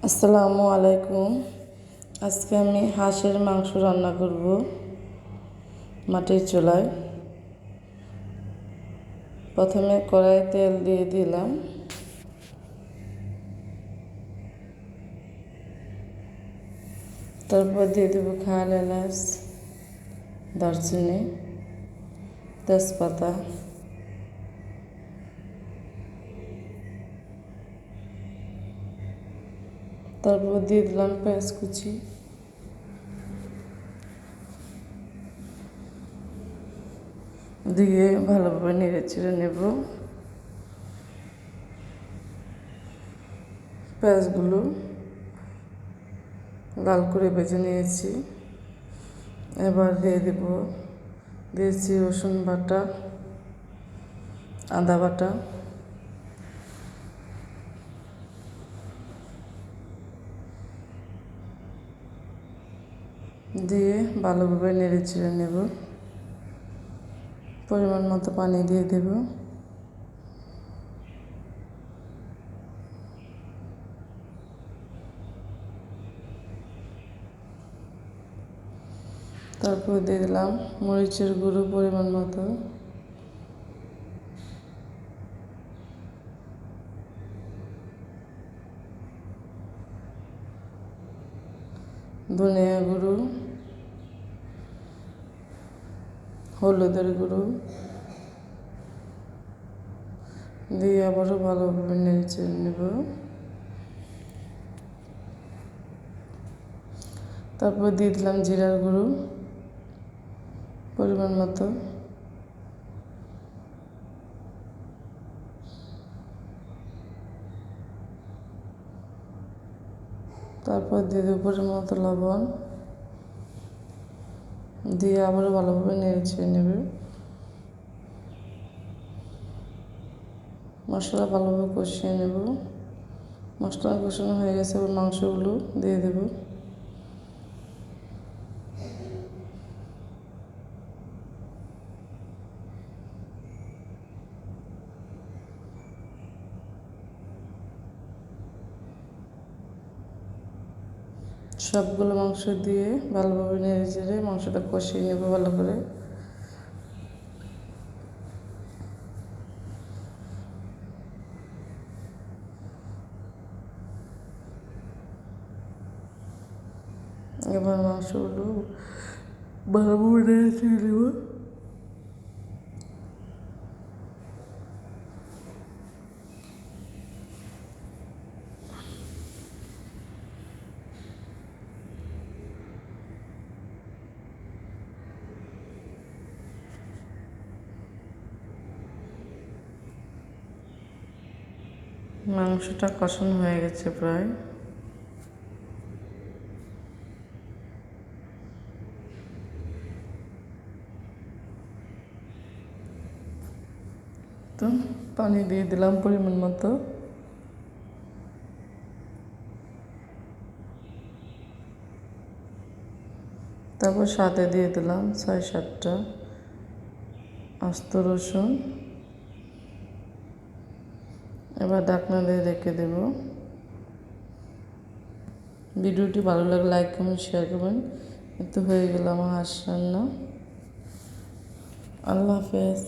আসসালামু আলাইকুম। আজকে আমি হাঁসের মাংস রান্না করব মাটির চুলায়। প্রথমে কড়াইয়ে তেল দিয়ে দিলাম, তারপর দিয়ে দেবো খাল এলাচ, দারচিনি, তেজপাতা, তারপর দিয়ে দিলাম পেঁয়াজ কুচি, দিয়ে ভালোভাবে নেড়ে চেড়ে নেব। পেঁয়াজগুলো লাল করে ভেজে নিয়েছি। এবার দিয়েছি রসুন বাটা, আদা বাটা, দিয়ে ভালোভাবে নেড়ে চেড়ে নেব। পরিমাণ মতো পানি দিয়ে দেব। তারপর দিয়ে দিলাম মরিচের গুঁড়ো পরিমাণ মতো, ধনিয়া গুঁড়ো, হলুদের গুঁড়ো দিয়ে আবারও ভালোভাবে নেড়ে চেড়ে নেব। তারপর দিয়ে দিলাম জিরার গুঁড়ো পরিমাণ মতো, তারপর দিয়ে দেবো পরিমাণ মতো লবণ, দিয়ে আবারও ভালোভাবে নেড়ে চেড়ে নেবে। মশলা ভালোভাবে কষিয়ে নেব। মশলা কষানো হয়ে গেছে, এবার মাংসগুলো দিয়ে দেব। সবগুলো মাংস দিয়ে ভালোভাবে নেড়ে চেড়ে মাংসটা কষিয়ে নেব ভালো করে। এবার মাংসগুলো ভালোভাবে নেড়ে চেড়ে নেব। মাংসটা কষানো হয়ে গেছে প্রায়। তো পানি দিয়ে দিলাম পরিমাণ মতো। তারপর সাথে দিয়ে দিলাম ৬-৭টা আস্ত রসুন। এবার ঢাকনা দিয়ে রেখে দেব। ভিডিওটি ভালো লাগলে লাইক কমেন্ট শেয়ার করবেন। এতে হয়ে গেল আমার হাঁস রান্না। আল্লাহ হাফেজ।